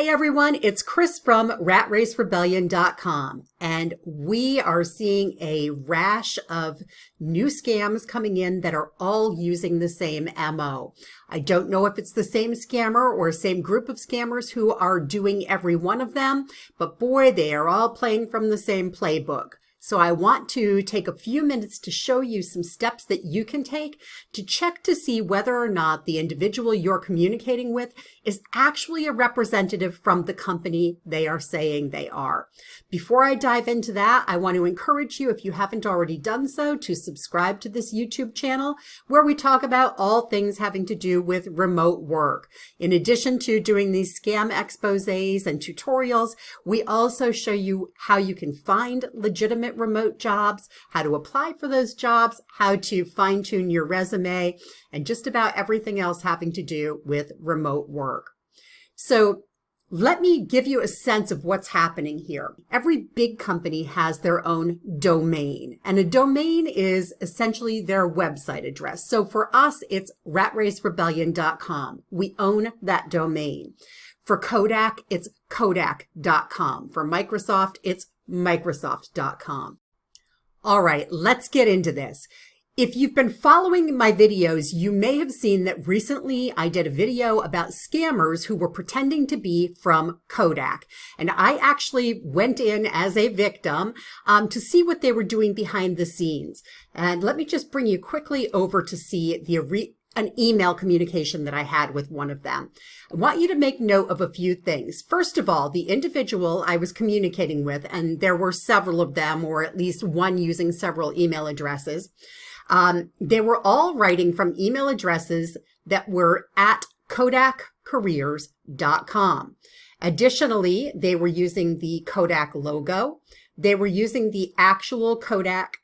Hey everyone, it's Chris from RatRaceRebellion.com, and we are seeing a rash of new scams coming in that are all using the same MO. I don't know if it's the same scammer or same group of scammers who are doing every one of them, but boy, they are all playing from the same playbook. So I want to take a few minutes to show you some steps that you can take to check to see whether or not the individual you're communicating with is actually a representative from the company they are saying they are. Before I dive into that, I want to encourage you, if you haven't already done so, to subscribe to this YouTube channel where we talk about all things having to do with remote work. In addition to doing these scam exposés and tutorials, we also show you how you can find legitimate remote jobs, how to apply for those jobs, how to fine-tune your resume, and just about everything else having to do with remote work. So let me give you a sense of what's happening here. Every big company has their own domain, and a domain is essentially their website address. So for us, it's RatRaceRebellion.com. We own that domain. For Kodak, it's Kodak.com. For Microsoft, it's Microsoft.com. All right, let's get into this. If you've been following my videos, you may have seen that recently I did a video about scammers who were pretending to be from Kodak. And I actually went in as a victim to see what they were doing behind the scenes. And let me just bring you quickly over to see an email communication that I had with one of them. I want you to make note of a few things. First of all, the individual I was communicating with, and there were several of them, or at least one using several email addresses, they were all writing from email addresses that were at kodakcareers.com. Additionally, they were using the Kodak logo. They were using the actual Kodak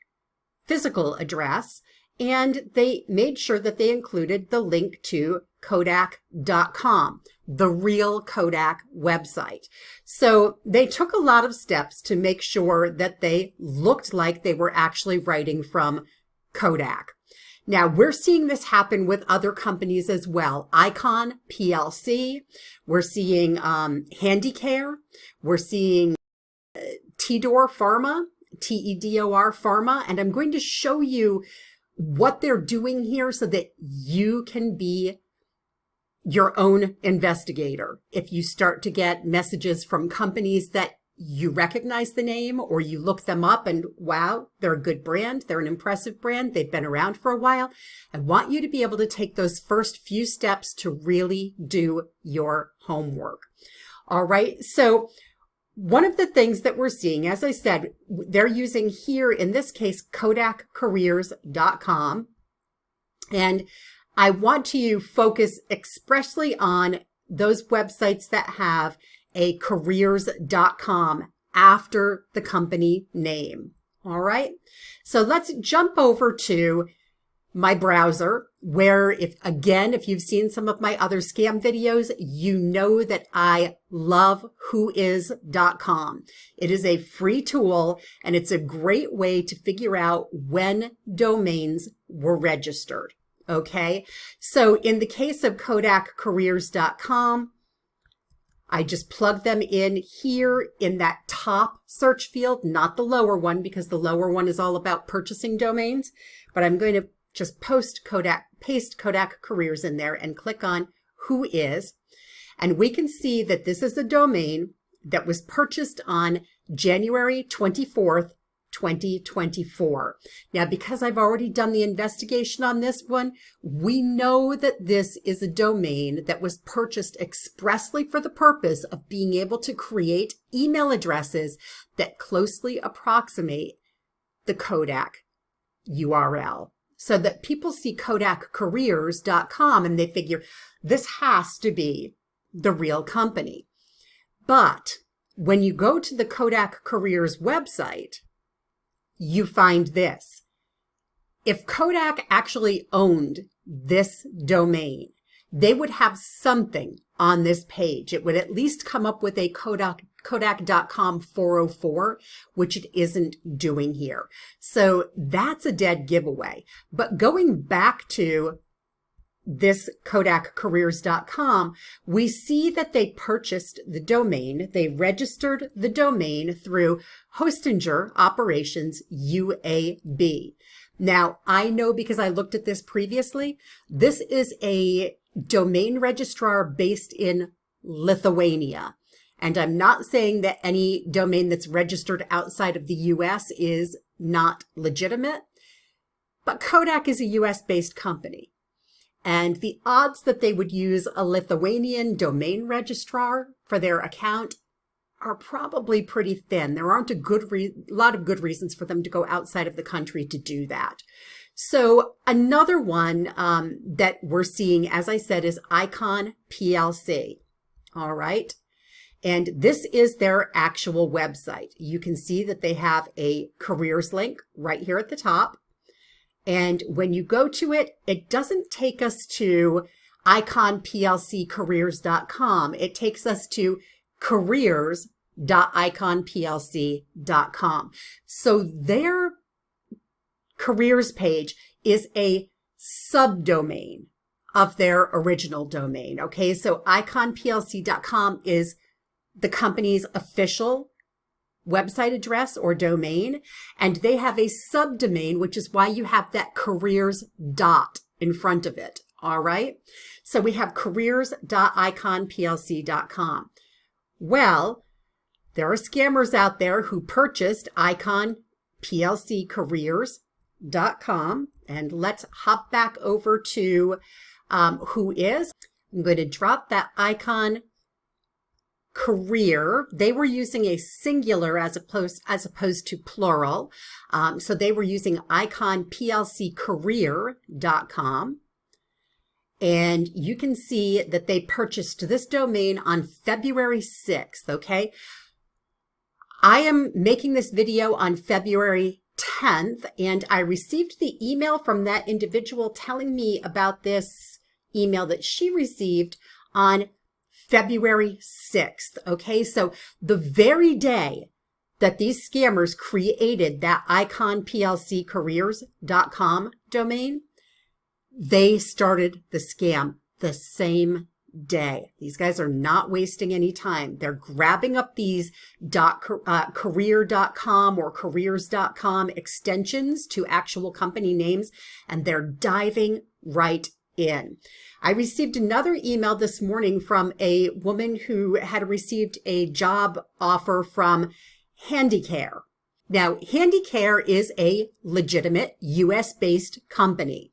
physical address, and they made sure that they included the link to Kodak.com, the real Kodak website. So they took a lot of steps to make sure that they looked like they were actually writing from Kodak. Now, we're seeing this happen with other companies as well. Icon PLC, we're seeing Handicare, we're seeing Tedo Pharma, T-E-D-O-R Pharma, and I'm going to show you what they're doing here so that you can be your own investigator. If you start to get messages from companies that you recognize the name or you look them up and wow, they're a good brand, they're an impressive brand, they've been around for a while, I want you to be able to take those first few steps to really do your homework. All right, so one of the things that we're seeing, as I said, they're using here, in this case, kodakcareers.com. And I want to focus expressly on those websites that have a careers.com after the company name. All right. So let's jump over to my browser, where if you've seen some of my other scam videos, you know that I love Whois.com. It is a free tool, and it's a great way to figure out when domains were registered. Okay. So in the case of kodakcareers.com, I just plug them in here in that top search field, not the lower one, because the lower one is all about purchasing domains, but I'm going to just paste Kodak Careers in there and click on Whois. And we can see that this is a domain that was purchased on January 24th, 2024. Now, because I've already done the investigation on this one, we know that this is a domain that was purchased expressly for the purpose of being able to create email addresses that closely approximate the Kodak URL. So that people see kodakcareers.com and they figure this has to be the real company. But when you go to the Kodak Careers website, you find this. If Kodak actually owned this domain, they would have something on this page. It would at least come up with a Kodak.com 404, which it isn't doing here. So that's a dead giveaway. But going back to this kodakcareers.com, we see that they purchased the domain. They registered the domain through Hostinger Operations UAB. Now, I know because I looked at this previously, this is a domain registrar based in Lithuania. And I'm not saying that any domain that's registered outside of the US is not legitimate, but Kodak is a US-based company. And the odds that they would use a Lithuanian domain registrar for their account are probably pretty thin. There aren't a lot of good reasons for them to go outside of the country to do that. So another one that we're seeing, as I said, is Icon PLC. All right. And this is their actual website. You can see that they have a careers link right here at the top. And when you go to it, it doesn't take us to iconplccareers.com. It takes us to careers.iconplc.com. So their careers page is a subdomain of their original domain. Okay, so iconplc.com is the company's official website address or domain, and they have a subdomain, which is why you have that careers dot in front of it. All right, so we have careers.iconplc.com. Well, there are scammers out there who purchased iconplccareers.com, and let's hop back over to Whois. I'm going to drop that icon career. They were using a singular as opposed to plural. So they were using iconplccareer.com. And you can see that they purchased this domain on February 6th, okay? I am making this video on February 10th, and I received the email from that individual telling me about this email that she received on February 6th, okay? So the very day that these scammers created that iconplccareers.com domain, they started the scam the same day. These guys are not wasting any time. They're grabbing up these career.com or careers.com extensions to actual company names, and they're diving right in. I received another email this morning from a woman who had received a job offer from Handicare. Now, Handicare is a legitimate US-based company.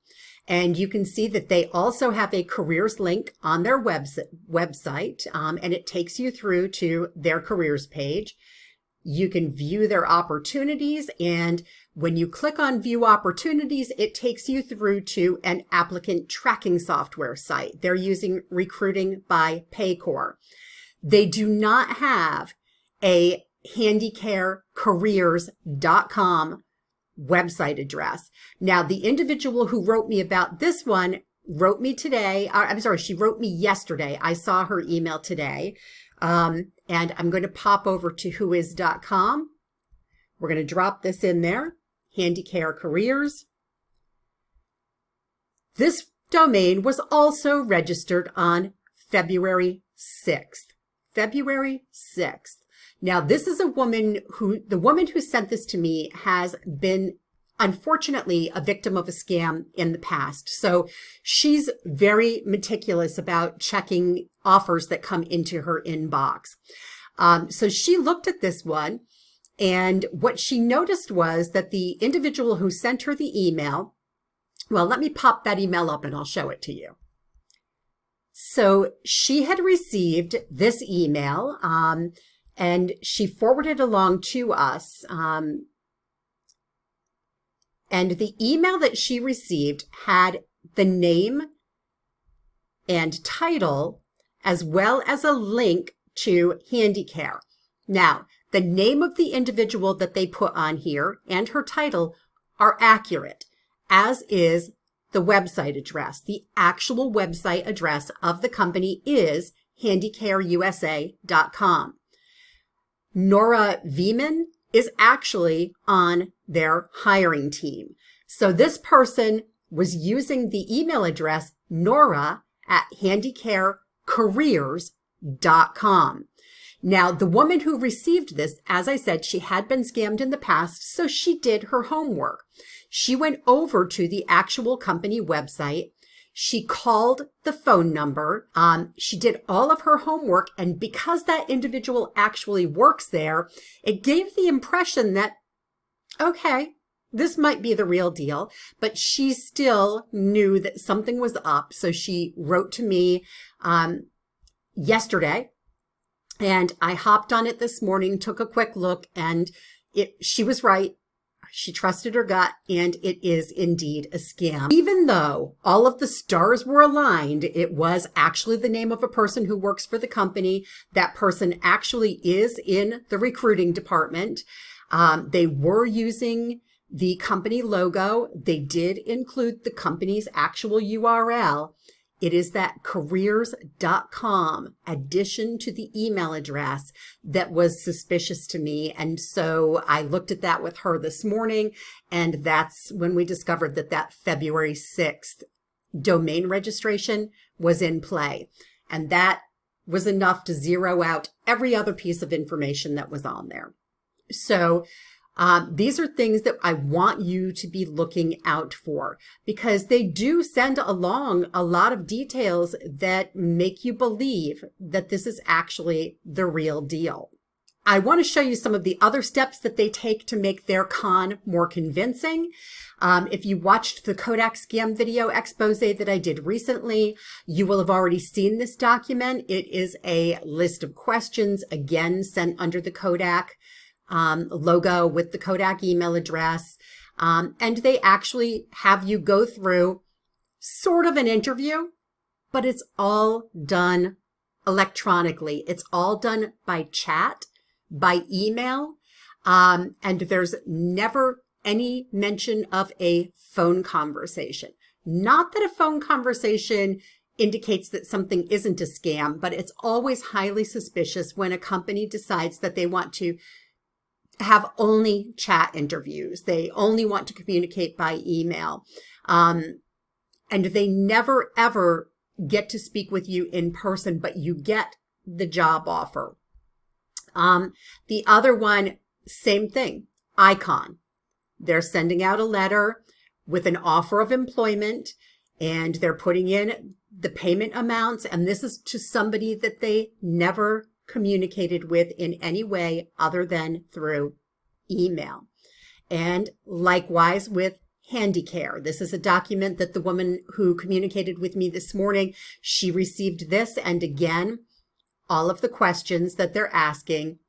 And you can see that they also have a careers link on their website, and it takes you through to their careers page. You can view their opportunities, and when you click on view opportunities, it takes you through to an applicant tracking software site. They're using Recruiting by Paycor. They do not have a handicarecareers.com website address. Now, the individual who wrote me about this one wrote me today. She wrote me yesterday. I saw her email today. And I'm going to pop over to whois.com. We're going to drop this in there. Handicare Careers. This domain was also registered on February 6th. February 6th. Now, this is the woman who sent this to me has been, unfortunately, a victim of a scam in the past. So she's very meticulous about checking offers that come into her inbox. So she looked at this one, and what she noticed was that the individual who sent her the email, well, let me pop that email up and I'll show it to you. So she had received this email, and she forwarded along to us. And the email that she received had the name and title, as well as a link to Handicare. Now, the name of the individual that they put on here and her title are accurate, as is the website address. The actual website address of the company is handicareusa.com. Nora Veman is actually on their hiring team. So this person was using the email address nora@handicarecareers.com. Now, the woman who received this, as I said, she had been scammed in the past, so she did her homework. She went over to the actual company website. She called the phone number. She did all of her homework. And because that individual actually works there, it gave the impression that, okay, this might be the real deal, but she still knew that something was up. So she wrote to me yesterday, and I hopped on it this morning, took a quick look, and she was right. She trusted her gut, and it is indeed a scam. Even though all of the stars were aligned, it was actually the name of a person who works for the company. That person actually is in the recruiting department. They were using the company logo. They did include the company's actual URL. It is that careers.com addition to the email address that was suspicious to me. And so I looked at that with her this morning, and that's when we discovered that February 6th domain registration was in play. And that was enough to zero out every other piece of information that was on there. So these are things that I want you to be looking out for, because they do send along a lot of details that make you believe that this is actually the real deal. I want to show you some of the other steps that they take to make their con more convincing. If you watched the Kodak Scam video expose that I did recently, you will have already seen this document. It is a list of questions, again, sent under the Kodak logo with the Kodak email address. And they actually have you go through sort of an interview, but it's all done electronically. It's all done by chat, by email, and there's never any mention of a phone conversation. Not that a phone conversation indicates that something isn't a scam, but it's always highly suspicious when a company decides that they want to have only chat interviews. They only want to communicate by email. And they never, ever get to speak with you in person, but you get the job offer. The other one, same thing, Icon. They're sending out a letter with an offer of employment, and they're putting in the payment amounts. And this is to somebody that they never communicated with in any way other than through email. And likewise with Handicare. This is a document that the woman who communicated with me this morning, she received this, and again, all of the questions that they're asking,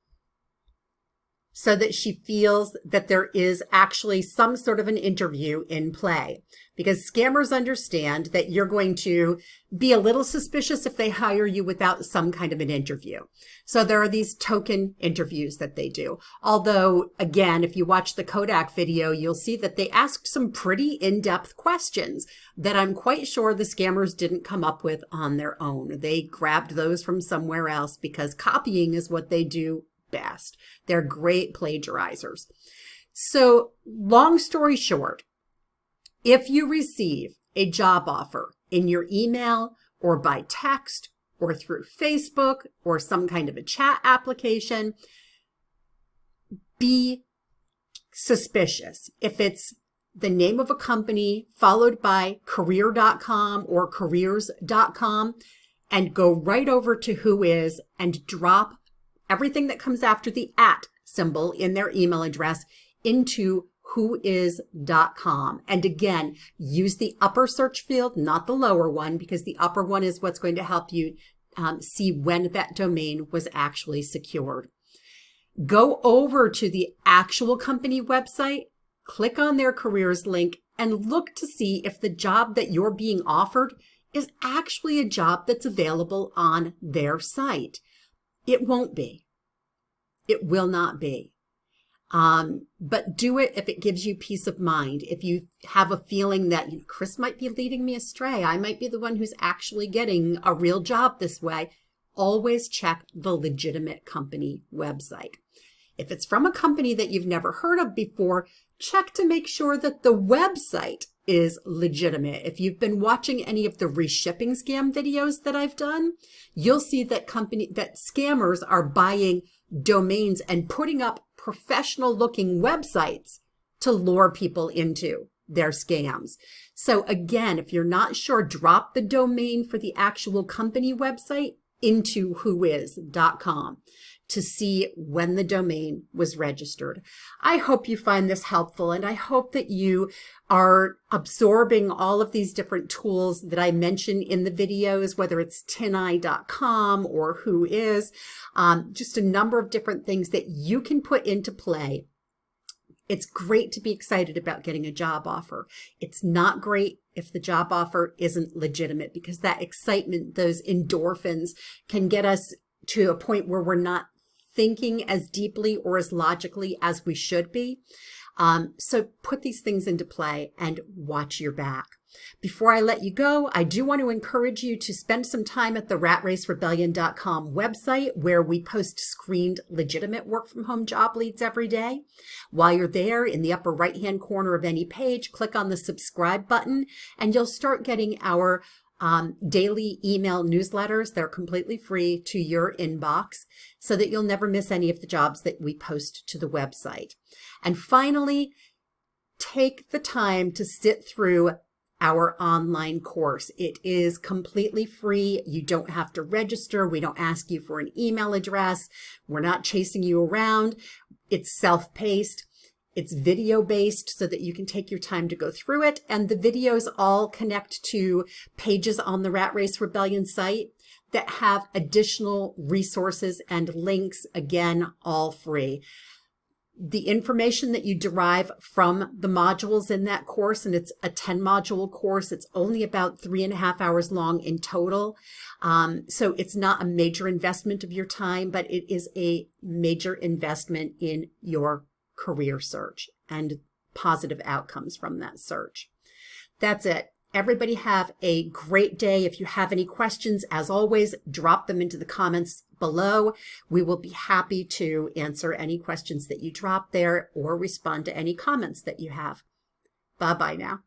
so that she feels that there is actually some sort of an interview in play. Because scammers understand that you're going to be a little suspicious if they hire you without some kind of an interview. So there are these token interviews that they do. Although, again, if you watch the Kodak video, you'll see that they asked some pretty in-depth questions that I'm quite sure the scammers didn't come up with on their own. They grabbed those from somewhere else, because copying is what they do best. They're great plagiarizers. So long story short, if you receive a job offer in your email or by text or through Facebook or some kind of a chat application, be suspicious. If it's the name of a company followed by career.com or careers.com, and go right over to Whois and drop everything that comes after the @ symbol in their email address into whois.com. And again, use the upper search field, not the lower one, because the upper one is what's going to help you see when that domain was actually secured. Go over to the actual company website, click on their careers link, and look to see if the job that you're being offered is actually a job that's available on their site. It won't be. It will not be. But do it if it gives you peace of mind. If you have a feeling that Chris might be leading me astray, I might be the one who's actually getting a real job this way, always check the legitimate company website. If it's from a company that you've never heard of before, check to make sure that the website is legitimate. If you've been watching any of the reshipping scam videos that I've done, you'll see that scammers are buying domains and putting up professional looking websites to lure people into their scams. So again, if you're not sure, drop the domain for the actual company website into whois.com to see when the domain was registered. I hope you find this helpful, and I hope that you are absorbing all of these different tools that I mentioned in the videos, whether it's tineye.com or Whois, just a number of different things that you can put into play. It's great to be excited about getting a job offer. It's not great if the job offer isn't legitimate, because that excitement, those endorphins, can get us to a point where we're not thinking as deeply or as logically as we should be. So put these things into play and watch your back. Before I let you go, I do want to encourage you to spend some time at the ratracerebellion.com website, where we post screened legitimate work from home job leads every day. While you're there, in the upper right-hand corner of any page, click on the subscribe button, and you'll start getting our daily email newsletters. They're completely free to your inbox, so that you'll never miss any of the jobs that we post to the website. And finally, take the time to sit through our online course. It is completely free. You don't have to register. We don't ask you for an email address. We're not chasing you around. It's self-paced. It's video-based, so that you can take your time to go through it. And the videos all connect to pages on the Rat Race Rebellion site that have additional resources and links, again, all free. The information that you derive from the modules in that course, and it's a 10-module course, it's only about 3.5 hours long in total. So it's not a major investment of your time, but it is a major investment in your career search and positive outcomes from that search. That's it. Everybody have a great day. If you have any questions, as always, drop them into the comments below. We will be happy to answer any questions that you drop there or respond to any comments that you have. Bye-bye now.